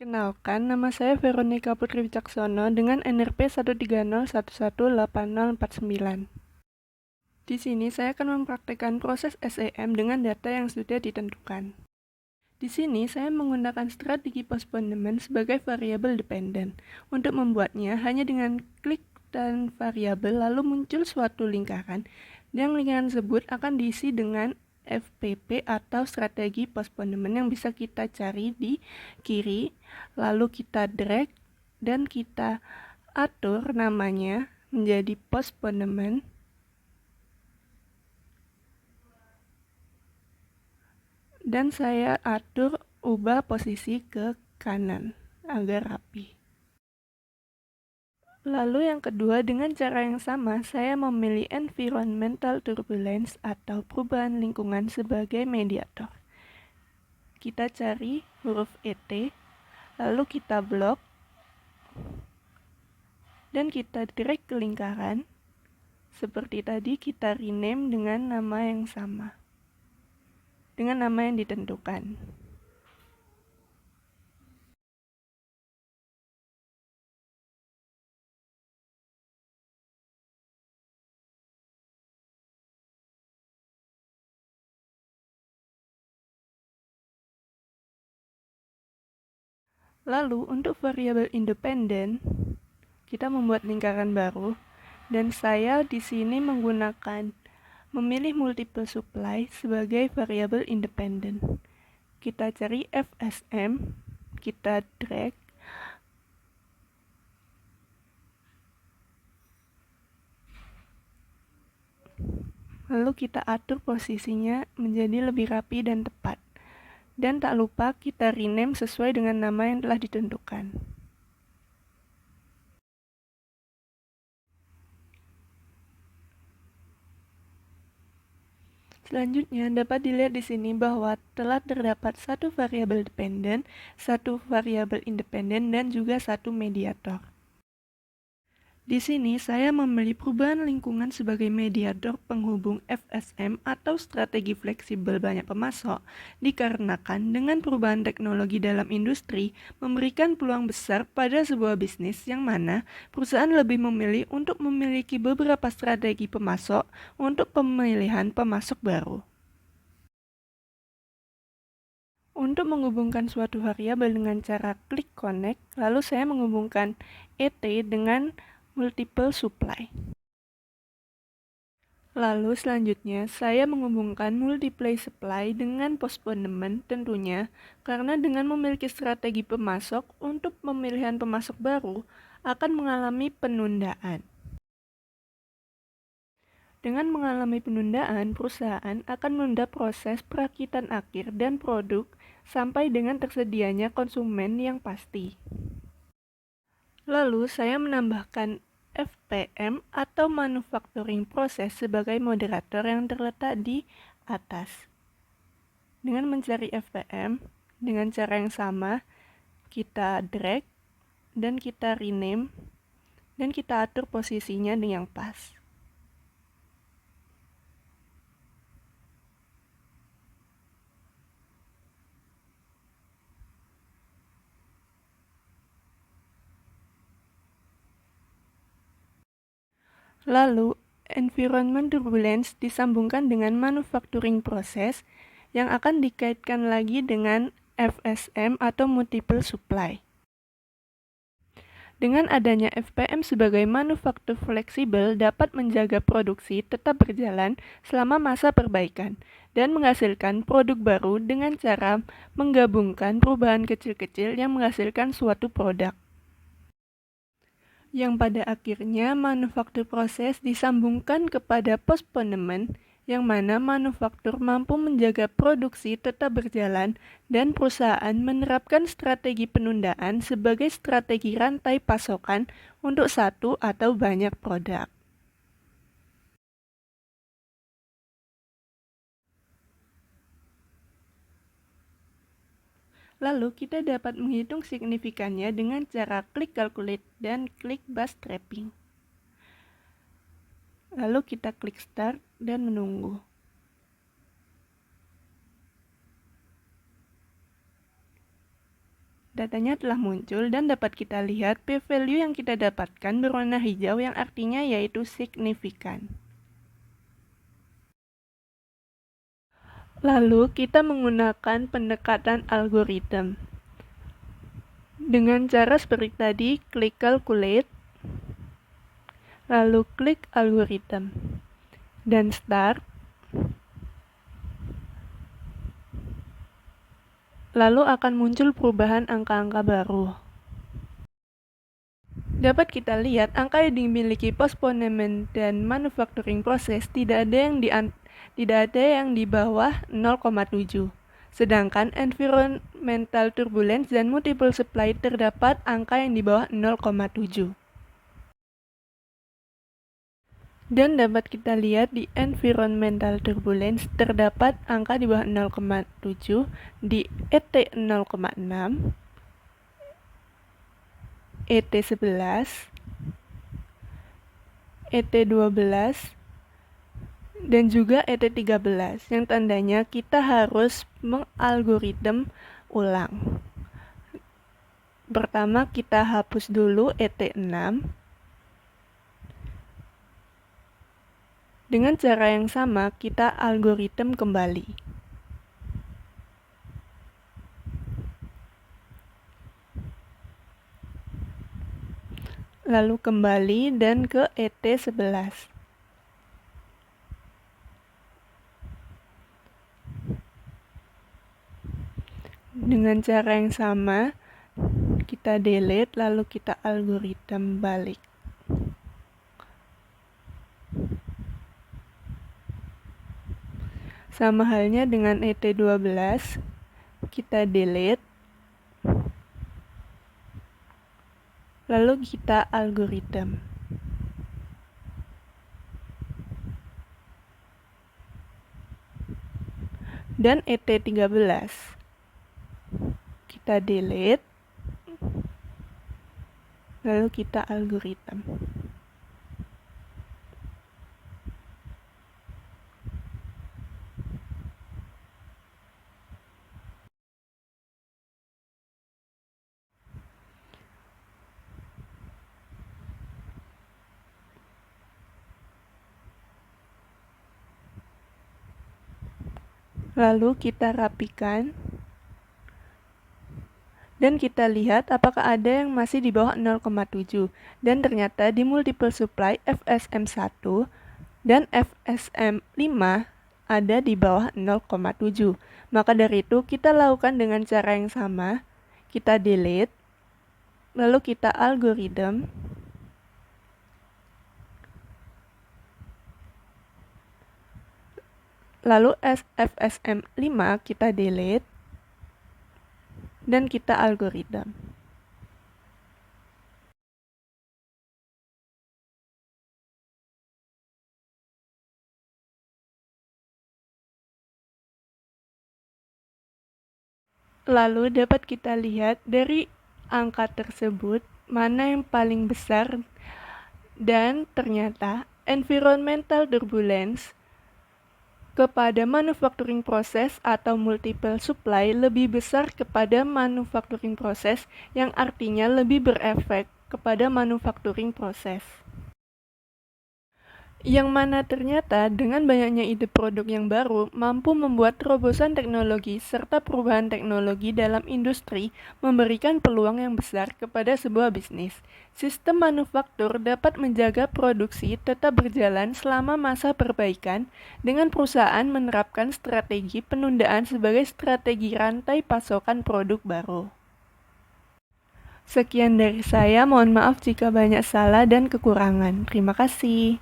Kenalkan, nama saya Veronica Putri Wicaksono dengan NRP 130118049. Di sini saya akan mempraktikkan proses SEM dengan data yang sudah ditentukan. Di sini saya menggunakan strategi postponement sebagai variabel dependen. Untuk membuatnya, hanya dengan klik dan variabel lalu muncul suatu lingkaran, yang lingkaran tersebut akan diisi dengan FPP atau strategi postponement yang bisa kita cari di kiri, lalu kita drag dan kita atur namanya menjadi postponement, dan saya atur ubah posisi ke kanan agar rapi. Lalu yang kedua, dengan cara yang sama, saya memilih environmental turbulence atau perubahan lingkungan sebagai mediator. Kita cari huruf ET, lalu kita blok, dan kita drag ke lingkaran. Seperti tadi, kita rename dengan nama yang sama, dengan nama yang ditentukan. Lalu untuk variabel independen, kita membuat lingkaran baru, dan saya di sini memilih multiple supply sebagai variabel independen. Kita cari FSM, kita drag, lalu kita atur posisinya menjadi lebih rapi dan tepat. Dan tak lupa kita rename sesuai dengan nama yang telah ditentukan. Selanjutnya dapat dilihat di sini bahwa telah terdapat satu variabel dependen, satu variabel independen, dan juga satu mediator. Di sini saya memilih perubahan lingkungan sebagai mediator penghubung FSM atau strategi fleksibel banyak pemasok, dikarenakan dengan perubahan teknologi dalam industri memberikan peluang besar pada sebuah bisnis yang mana perusahaan lebih memilih untuk memiliki beberapa strategi pemasok untuk pemilihan pemasok baru. Untuk menghubungkan suatu variabel dengan cara klik connect, lalu saya menghubungkan ET dengan multiple supply. Lalu selanjutnya saya menghubungkan multiply supply dengan postponement tentunya karena dengan memiliki strategi pemasok untuk pemilihan pemasok baru akan mengalami penundaan. Dengan mengalami penundaan, perusahaan akan menunda proses perakitan akhir dan produk sampai dengan tersedianya konsumen yang pasti. Lalu saya menambahkan FPM atau manufacturing process sebagai moderator yang terletak di atas. Dengan mencari FPM dengan cara yang sama, kita drag dan kita rename dan kita atur posisinya dengan pas. Lalu, environment turbulence disambungkan dengan manufacturing process yang akan dikaitkan lagi dengan FSM atau multiple supply. Dengan adanya FPM sebagai manufaktur fleksibel dapat menjaga produksi tetap berjalan selama masa perbaikan dan menghasilkan produk baru dengan cara menggabungkan perubahan kecil-kecil yang menghasilkan suatu produk. Yang pada akhirnya manufaktur proses disambungkan kepada postponement, yang mana manufaktur mampu menjaga produksi tetap berjalan dan perusahaan menerapkan strategi penundaan sebagai strategi rantai pasokan untuk satu atau banyak produk. Lalu kita dapat menghitung signifikannya dengan cara klik calculate dan klik bootstrapping. Lalu kita klik start dan menunggu. Datanya telah muncul dan dapat kita lihat p-value yang kita dapatkan berwarna hijau yang artinya yaitu signifikan. Lalu kita menggunakan pendekatan algoritma. Dengan cara seperti tadi, klik calculate, lalu klik algoritma, dan start. Lalu akan muncul perubahan angka-angka baru. Dapat kita lihat angka yang dimiliki postponement dan manufacturing process tidak ada yang di bawah 0,7. Sedangkan environmental turbulence dan multiple supply terdapat angka yang di bawah 0,7. Dan dapat kita lihat di environmental turbulence terdapat angka di bawah 0,7, di ET 0,6, ET 11, ET 12, dan juga ET 13, yang tandanya kita harus mengalgoritma ulang. Pertama kita hapus dulu ET 6. Dengan cara yang sama, kita algoritma kembali. Lalu kembali dan ke ET 11. Dengan cara yang sama, kita delete, lalu kita algoritma balik. Sama halnya dengan ET 12, kita delete, lalu kita algoritma. Dan ET 13, kita delete, lalu kita algoritma. Lalu kita rapikan dan kita lihat apakah ada yang masih di bawah 0,7. Dan ternyata di multiple supply FSM1 dan FSM5 ada di bawah 0,7. Maka dari itu kita lakukan dengan cara yang sama. Kita delete, lalu kita algoritma. Lalu FSM5 kita delete dan kita algoritma. Lalu dapat kita lihat dari angka tersebut mana yang paling besar, dan ternyata environmental turbulence kepada manufacturing process atau multiple supply lebih besar kepada manufacturing process, yang artinya lebih berefek kepada manufacturing process. Yang mana ternyata dengan banyaknya ide produk yang baru mampu membuat terobosan teknologi serta perubahan teknologi dalam industri memberikan peluang yang besar kepada sebuah bisnis. Sistem manufaktur dapat menjaga produksi tetap berjalan selama masa perbaikan dengan perusahaan menerapkan strategi penundaan sebagai strategi rantai pasokan produk baru. Sekian dari saya, mohon maaf jika banyak salah dan kekurangan. Terima kasih.